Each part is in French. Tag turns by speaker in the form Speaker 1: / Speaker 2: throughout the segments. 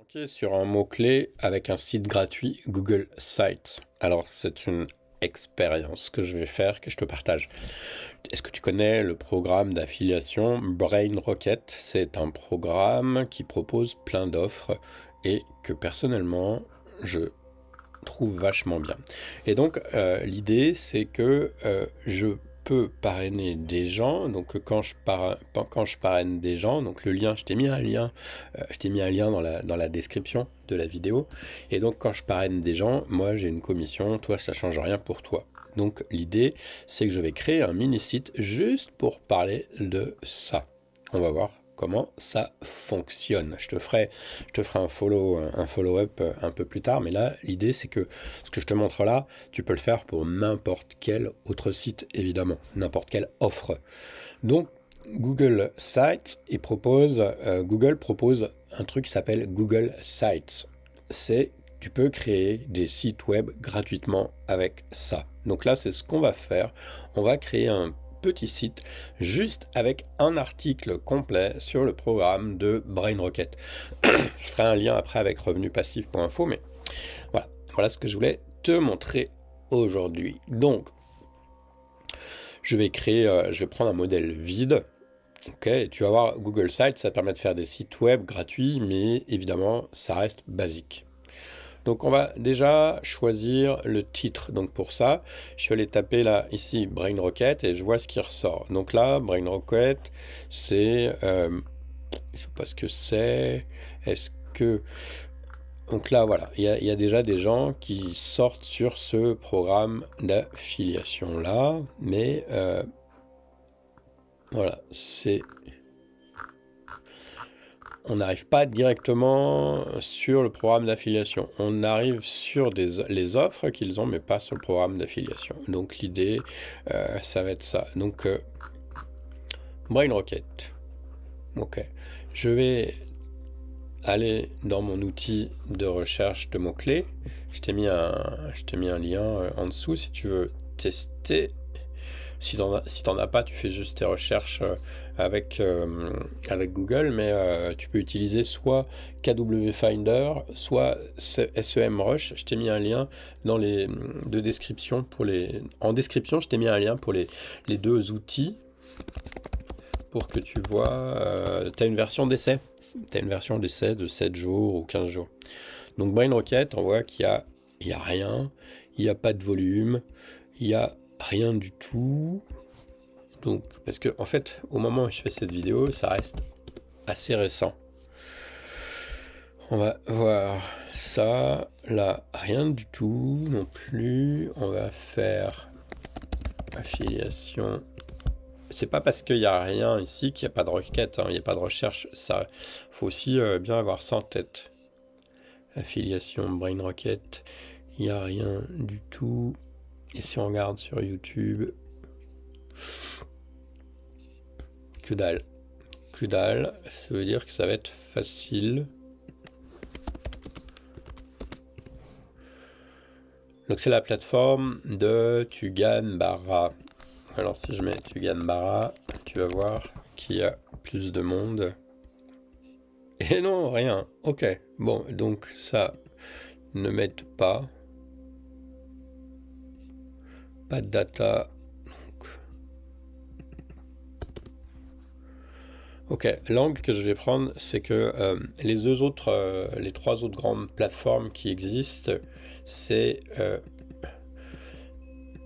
Speaker 1: Cliquez sur un mot-clé avec un site gratuit Google Sites. Alors, c'est une expérience que je vais faire, que je te partage. Est-ce que tu connais le programme d'affiliation BrainRocket? C'est un programme qui propose plein d'offres et que personnellement, je trouve vachement bien. Et donc, l'idée, c'est que je peux parrainer des gens. Donc quand je parraine des gens, donc le lien, je t'ai mis un lien dans la description de la vidéo. Et donc quand je parraine des gens, moi j'ai une commission, toi ça change rien pour toi. Donc l'idée, c'est que je vais créer un mini site juste pour parler de ça. On va voir comment ça fonctionne. Je te ferai un follow-up un peu plus tard, mais là, l'idée, c'est que ce que je te montre là, tu peux le faire pour n'importe quel autre site, évidemment, n'importe quelle offre. Donc, Google Sites, Google propose un truc qui s'appelle Google Sites. Tu peux créer des sites web gratuitement avec ça. Donc là, c'est ce qu'on va faire. On va créer un petit site juste avec un article complet sur le programme de BrainRocket. Je ferai un lien après avec revenupassif.info, mais voilà ce que je voulais te montrer aujourd'hui. Donc, je vais prendre un modèle vide. Ok, tu vas voir Google Sites, ça permet de faire des sites web gratuits, mais évidemment, ça reste basique. Donc on va déjà choisir le titre. Donc pour ça, je vais aller taper là, ici, BrainRocket, et je vois ce qui ressort. Donc là, BrainRocket, c'est... je sais pas ce que c'est. Est-ce que... Donc là, voilà, il y a déjà des gens qui sortent sur ce programme d'affiliation-là. Mais voilà, c'est... On n'arrive pas directement sur le programme d'affiliation. On arrive sur les offres qu'ils ont, mais pas sur le programme d'affiliation. Donc l'idée, ça va être ça. Donc, BrainRocket. Ok. Je vais aller dans mon outil de recherche de mots-clés. Je t'ai mis un lien en dessous si tu veux tester. Si t'en as pas, tu fais juste tes recherches avec Google, mais tu peux utiliser soit KW Finder, soit SEMrush. Je t'ai mis un lien dans les deux descriptions en description, je t'ai mis un lien pour les deux outils pour que tu vois. Tu as une version d'essai. Tu as une version d'essai de 7 jours ou 15 jours. Donc BrainRocket, on voit qu'il y a rien, il n'y a pas de volume, il y a rien du tout. Donc, parce que en fait, au moment où je fais cette vidéo, ça reste assez récent. On va voir ça. Là, rien du tout non plus. On va faire affiliation. C'est pas parce qu'il n'y a rien ici qu'il n'y a pas de requête, hein, il n'y a pas de recherche. Ça, faut aussi bien avoir ça en tête. Affiliation BrainRocket, il n'y a rien du tout. Et si on regarde sur YouTube, que dalle. Que dalle, ça veut dire que ça va être facile. Donc c'est la plateforme de Tuganbara. Alors si je mets Tuganbara, tu vas voir qu'il y a plus de monde. Et non, rien. Ok. Bon, donc ça ne m'aide pas. Pas de data. Donc. Ok, l'angle que je vais prendre, c'est que les trois autres grandes plateformes qui existent, c'est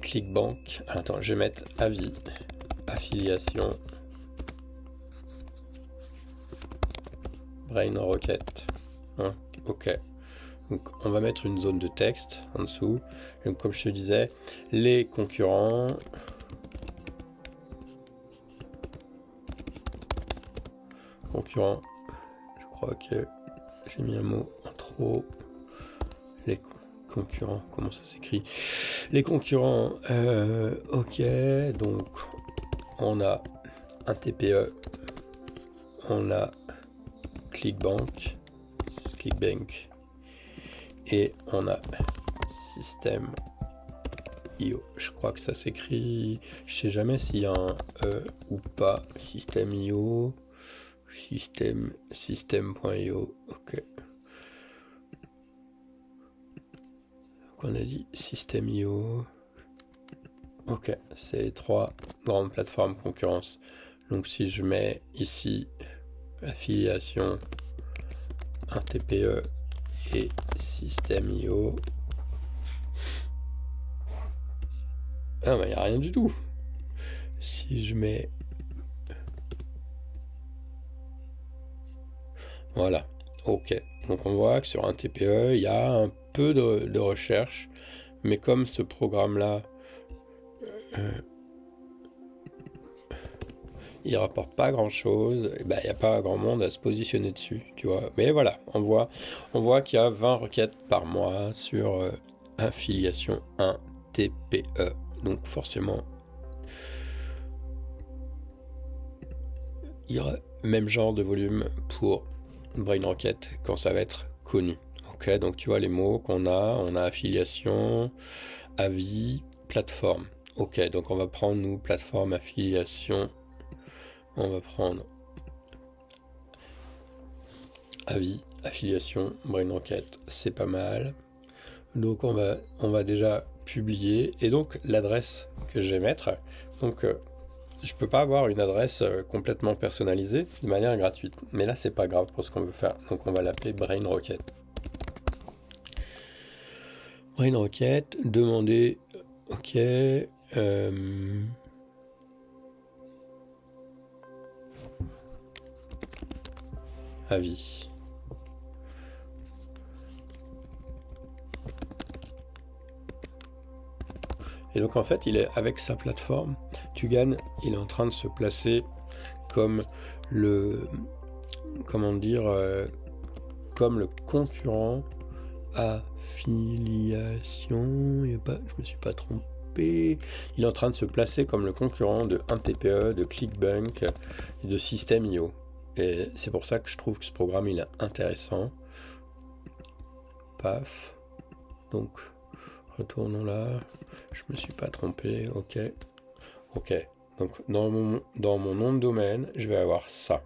Speaker 1: Clickbank. Attends, je vais mettre avis, affiliation, BrainRocket. Hein, ok. Donc on va mettre une zone de texte en dessous. Donc comme je te disais, les concurrents. Je crois que j'ai mis un mot en trop. Les concurrents, comment ça s'écrit? Les concurrents, ok, donc on a un TPE, on a Clickbank, et on a System.io. Je crois que ça s'écrit, je sais jamais s'il y a un E ou pas. System.io, System.io, ok. on a dit System.io. Ok, c'est les 3 grandes plateformes concurrence. Donc si je mets ici affiliation, un TPE et System.io, ah bah il n'y a rien du tout. Si je mets, voilà, ok. Donc on voit que sur un TPE, il y a un peu de recherche, mais comme ce programme-là, il rapporte pas grand-chose, il n'y a pas grand monde à se positionner dessus, tu vois. Mais voilà, on voit qu'il y a 20 requêtes par mois sur affiliation 1 TPE. Donc forcément, il y aura même genre de volume pour BrainRocket quand ça va être connu. Ok, donc tu vois les mots qu'on a, on a affiliation, avis, plateforme. Ok, donc on va prendre nous plateforme, affiliation, on va prendre avis, affiliation, BrainRocket, c'est pas mal. Donc on va déjà publier, et donc l'adresse que je vais mettre, donc je peux pas avoir une adresse complètement personnalisée de manière gratuite, mais là c'est pas grave pour ce qu'on veut faire, donc on va l'appeler BrainRocket. BrainRocket, demander, ok, avis. Et donc en fait, il est avec sa plateforme, tu gagnes, il est en train de se placer comme le, comment dire, comme le concurrent affiliation. Je me suis pas trompé. Il est en train de se placer comme le concurrent de 1TPE, de ClickBank et de System.io. Et c'est pour ça que je trouve que ce programme il est intéressant. Paf. Donc retournons là. Je me suis pas trompé. Ok. Ok. Donc dans mon nom de domaine, je vais avoir ça.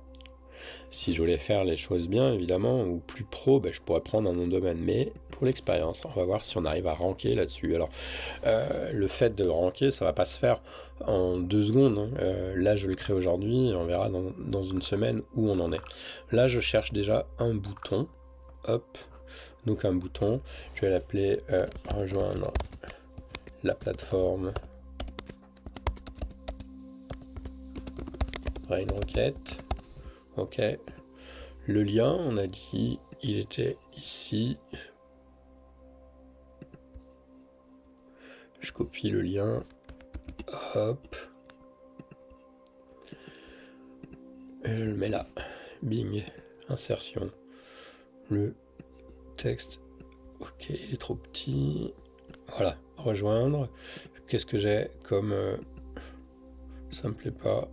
Speaker 1: Si je voulais faire les choses bien, évidemment, ou plus pro, je pourrais prendre un nom de domaine. Mais pour l'expérience, on va voir si on arrive à ranker là-dessus. Alors, le fait de ranker, ça va pas se faire en 2 secondes. Hein. Là, je le crée aujourd'hui, on verra dans une semaine où on en est. Là, je cherche déjà un bouton. Hop. Donc un bouton. Je vais l'appeler rejoindre la plateforme BrainRocket. Ok. Le lien, on a dit, il était ici. Je copie le lien. Hop. Et je le mets là. Bing. Insertion. Le texte. Ok, il est trop petit. Voilà. Rejoindre. Qu'est-ce que j'ai comme... ça me plaît pas.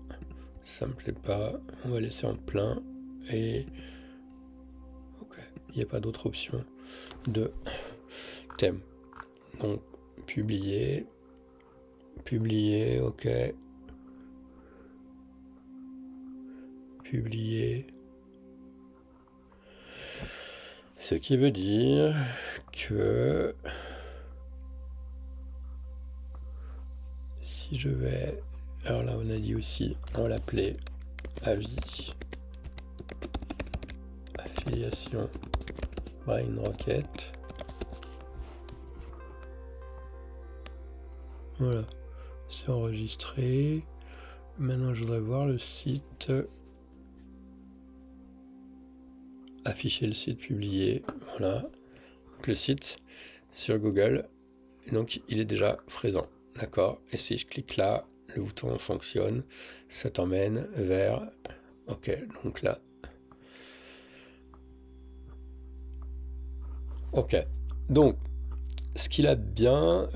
Speaker 1: Ça me plaît pas. On va laisser en plein. Et... ok. Il n'y a pas d'autre option de thème. Donc, publier. Publier, ok. Publier. Ce qui veut dire que si je vais... alors là, on a dit aussi, on va l'appeler avis. Affiliation BrainRocket. Voilà, c'est enregistré. Maintenant, je voudrais voir le site. Afficher le site publié. Voilà. Donc, le site sur Google. Donc, il est déjà présent. D'accord. Et si je clique là, le bouton fonctionne. Ça t'emmène vers... ok, donc là. Ok. Donc, ce qu'il a de bien...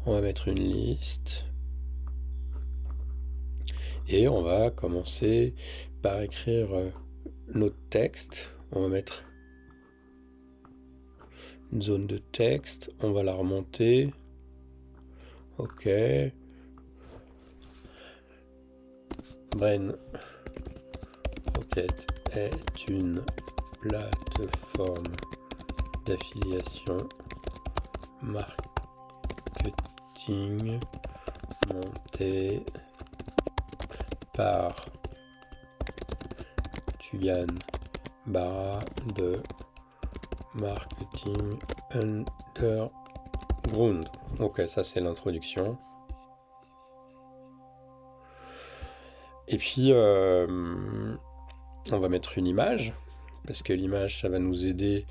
Speaker 1: on va mettre une liste. Et on va commencer par écrire notre texte. On va mettre une zone de texte. On va la remonter. Ok. BrainRocket est une plateforme d'affiliation marketing monté par Tugan Barra de Marketing Underground. Ok, ça c'est l'introduction. Et puis on va mettre une image, parce que l'image ça va nous aider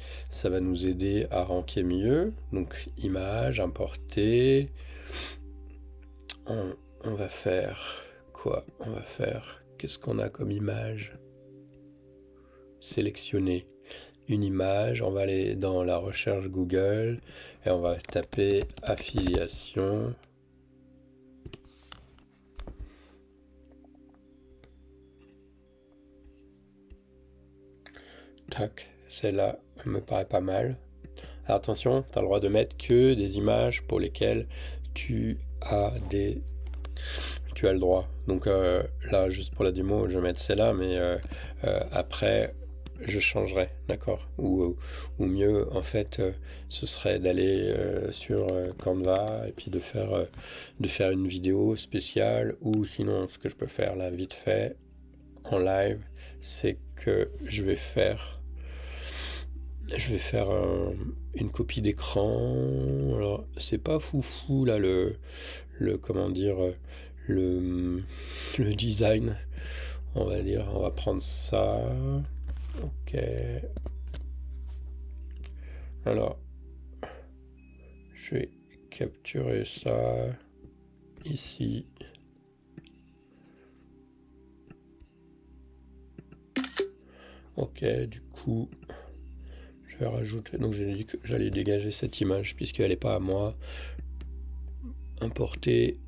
Speaker 1: à ranker mieux. Donc image, importer. On va faire quoi? Qu'est-ce qu'on a comme image? Sélectionner une image, on va aller dans la recherche Google et on va taper affiliation. Tac, celle-là me paraît pas mal. Alors attention, tu as le droit de mettre que des images pour lesquelles tu as le droit. Donc là, juste pour la démo, je vais mettre celle-là, mais après, je changerai, d'accord? Ou mieux, en fait, ce serait d'aller sur Canva et puis de faire une vidéo spéciale. Ou sinon, ce que je peux faire là, vite fait, en live, c'est que je vais faire une copie d'écran. Alors, c'est pas foufou là le comment dire le design. On va dire, on va prendre ça. Ok. Alors, je vais capturer ça ici. Ok, du coup, je vais rajouter. Donc, j'ai dit que j'allais dégager cette image puisqu'elle n'est pas à moi. Importer.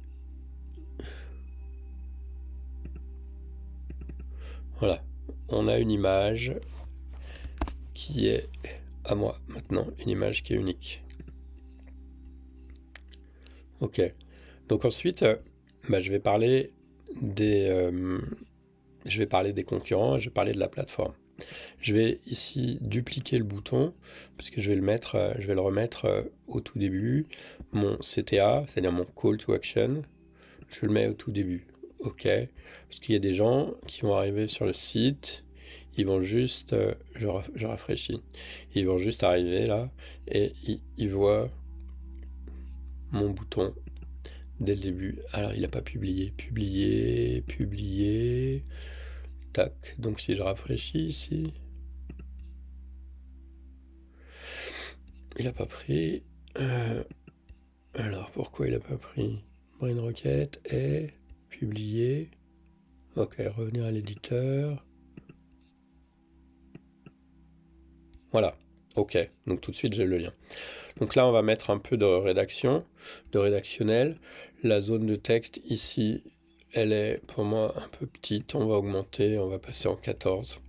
Speaker 1: Voilà, on a une image qui est à moi maintenant, une image qui est unique. Ok, donc ensuite, je vais parler des concurrents, je vais parler de la plateforme. Je vais ici dupliquer le bouton, puisque je vais le remettre au tout début. Mon CTA, c'est-à-dire mon call to action, je le mets au tout début. Ok, parce qu'il y a des gens qui vont arriver sur le site, ils vont juste, je rafraîchis, ils vont juste arriver là, et ils voient mon bouton dès le début. Alors il n'a pas publié, tac, donc si je rafraîchis ici, il n'a pas pris, alors pourquoi il n'a pas pris? Brain Rocket et publier, ok, revenir à l'éditeur, voilà, ok, donc tout de suite j'ai le lien. Donc là on va mettre un peu de rédactionnel, la zone de texte ici, elle est pour moi un peu petite, on va augmenter, on va passer en 14.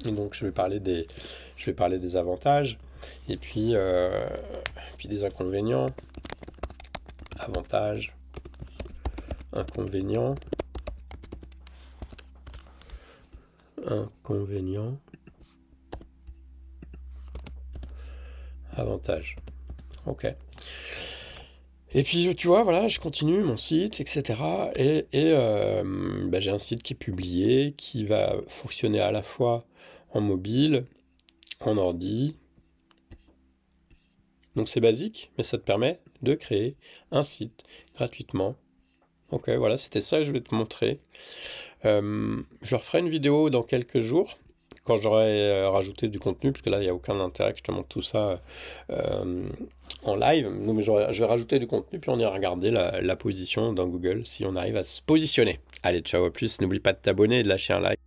Speaker 1: Et donc je vais parler des avantages et puis des inconvénients. Avantages, inconvénients, avantages. Ok. Et puis tu vois, voilà, je continue mon site, etc. Et j'ai un site qui est publié, qui va fonctionner à la fois en mobile, en ordi. Donc c'est basique, mais ça te permet de créer un site gratuitement. Ok, voilà, c'était ça que je vais te montrer. Je referai une vidéo dans quelques jours, quand j'aurai rajouté du contenu, parce que là, il n'y a aucun intérêt que je te montre tout ça en live. Donc, je vais rajouter du contenu, puis on ira regarder la position dans Google, si on arrive à se positionner. Allez, ciao, à plus. N'oublie pas de t'abonner et de lâcher un like.